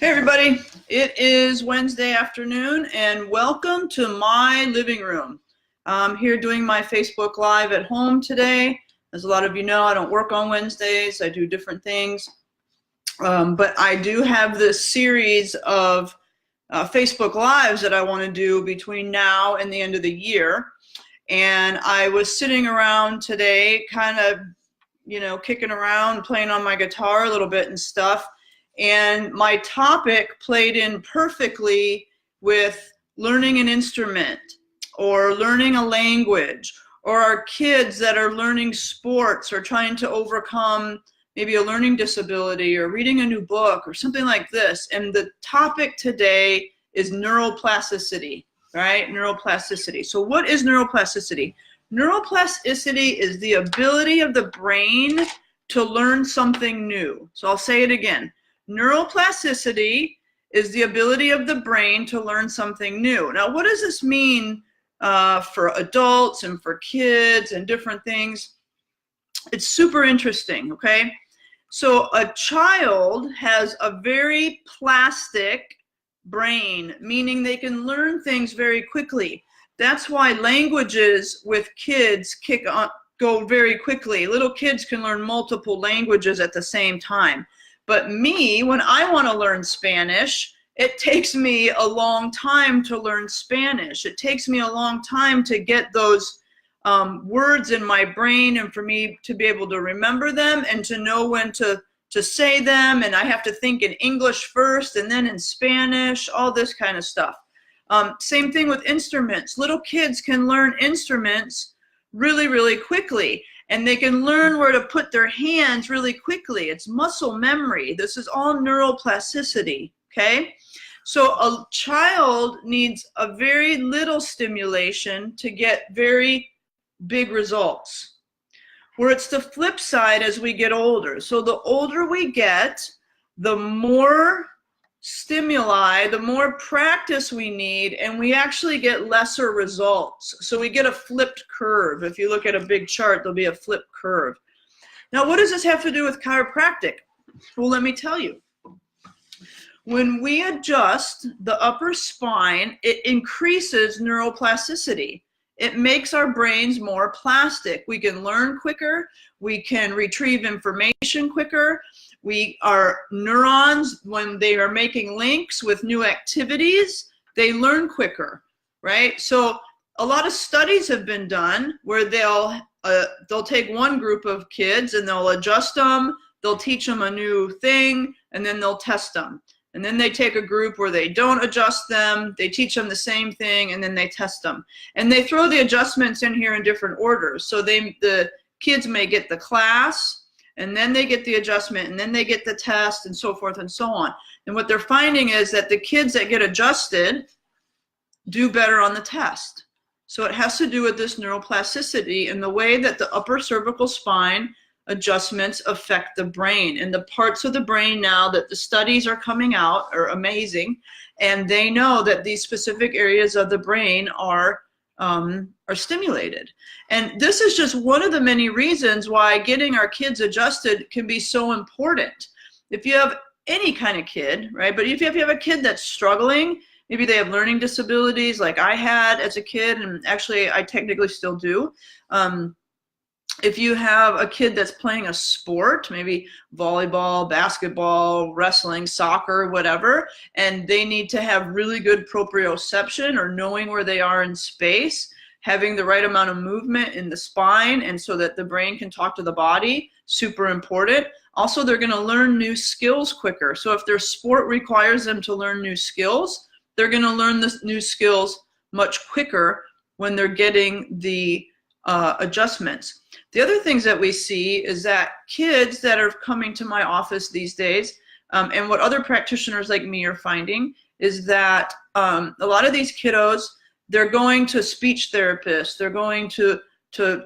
Hey everybody, it is Wednesday afternoon and welcome to my living room. I'm here doing my Facebook Live at home today. As a lot of you know, I don't work on Wednesdays, I do different things. But I do have this series of Facebook Lives that I want to do between now and the end of the year. And I was sitting around today kind of, kicking around, playing on my guitar a little bit and stuff. And my topic played in perfectly with learning an instrument or learning a language, or our kids that are learning sports or trying to overcome maybe a learning disability or reading a new book or something like this. And the topic today is neuroplasticity, right? Neuroplasticity. So what is neuroplasticity? Neuroplasticity is the ability of the brain to learn something new. So I'll say it again. Neuroplasticity is the ability of the brain to learn something new. Now, what does this mean for adults and for kids and different things? It's super interesting, okay? So a child has a very plastic brain, meaning they can learn things very quickly. That's why languages with kids go very quickly. Little kids can learn multiple languages at the same time. But me, when I want to learn Spanish, it takes me a long time to learn Spanish. It takes me a long time to get those words in my brain and for me to be able to remember them and to know when to say them. And I have to think in English first and then in Spanish, all this kind of stuff. Same thing with instruments. Little kids can learn instruments really, really quickly. And they can learn where to put their hands really quickly. It's muscle memory. This is all neuroplasticity, okay? So a child needs a very little stimulation to get very big results. Where it's the flip side as we get older. So the older we get, the more stimuli, the more practice we need, and we actually get lesser results. So we get a flipped curve. If you look at a big chart, there'll be a flipped curve. Now, what does this have to do with chiropractic? Well, let me tell you. When we adjust the upper spine, it increases neuroplasticity. It makes our brains more plastic. We can learn quicker. We can retrieve information quicker. Our neurons, when they are making links with new activities, they learn quicker, right? So a lot of studies have been done where they'll take one group of kids and they'll adjust them, they'll teach them a new thing, and then they'll test them. And then they take a group where they don't adjust them, they teach them the same thing, and then they test them. And they throw the adjustments in here in different orders. So the kids may get the class, and then they get the adjustment, and then they get the test, and so forth and so on. And what they're finding is that the kids that get adjusted do better on the test. So it has to do with this neuroplasticity and the way that the upper cervical spine adjustments affect the brain. And the parts of the brain now that the studies are coming out are amazing, and they know that these specific areas of the brain are stimulated. And this is just one of the many reasons why getting our kids adjusted can be so important. If you have any kind of kid, right? But if you have a kid that's struggling, maybe they have learning disabilities like I had as a kid, and actually I technically still do. If you have a kid that's playing a sport, maybe volleyball, basketball, wrestling, soccer, whatever, and they need to have really good proprioception or knowing where they are in space, having the right amount of movement in the spine and so that the brain can talk to the body, super important. Also, they're going to learn new skills quicker. So if their sport requires them to learn new skills, they're going to learn the new skills much quicker when they're getting the adjustments. The other things that we see is that kids that are coming to my office these days, and what other practitioners like me are finding, is that a lot of these kiddos, they're going to speech therapists, they're going to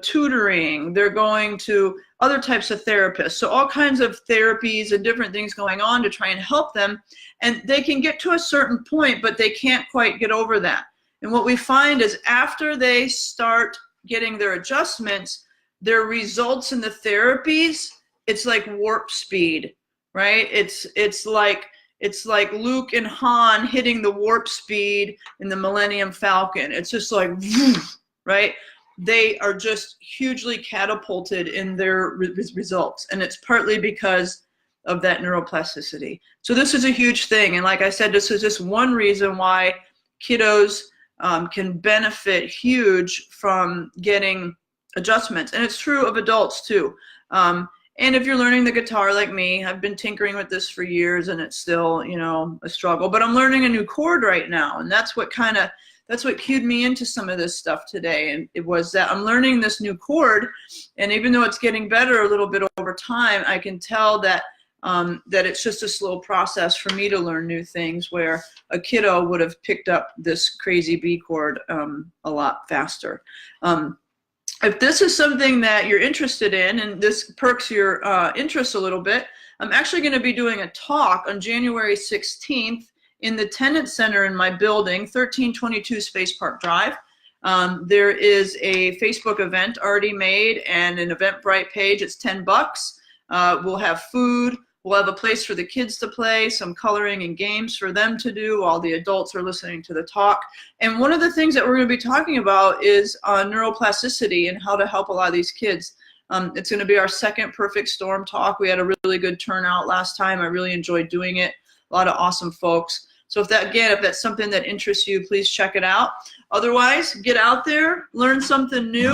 tutoring, they're going to other types of therapists. So all kinds of therapies and different things going on to try and help them. And they can get to a certain point, but they can't quite get over that. And what we find is after they start getting their adjustments, their results in the therapies, it's like warp speed, right? It's like it's like Luke and Han hitting the warp speed in the Millennium Falcon. It's just like, right? They are just hugely catapulted in their results. And it's partly because of that neuroplasticity. So this is a huge thing. And like I said, this is just one reason why kiddos can benefit huge from getting adjustments. And it's true of adults too. And if you're learning the guitar like me, I've been tinkering with this for years and it's still, you know, a struggle, but I'm learning a new chord right now. And that's what cued me into some of this stuff today. And it was that I'm learning this new chord, and even though it's getting better a little bit over time, I can tell that that it's just a slow process for me to learn new things, where a kiddo would have picked up this crazy B chord a lot faster. If this is something that you're interested in, and this perks your interest a little bit, I'm actually going to be doing a talk on January 16th in the Tenant Center in my building, 1322 Space Park Drive. There is a Facebook event already made and an Eventbrite page. It's $10. We'll have food. We'll have a place for the kids to play, some coloring and games for them to do while the adults are listening to the talk. And one of the things that we're going to be talking about is neuroplasticity and how to help a lot of these kids. It's going to be our second Perfect Storm talk. We had a really good turnout last time. I really enjoyed doing it. A lot of awesome folks. So if that's something that interests you, please check it out. Otherwise, get out there, learn something new,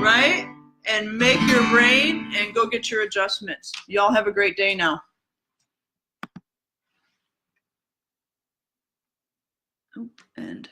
right? And make your brain and go get your adjustments. Y'all have a great day now. Oh, end.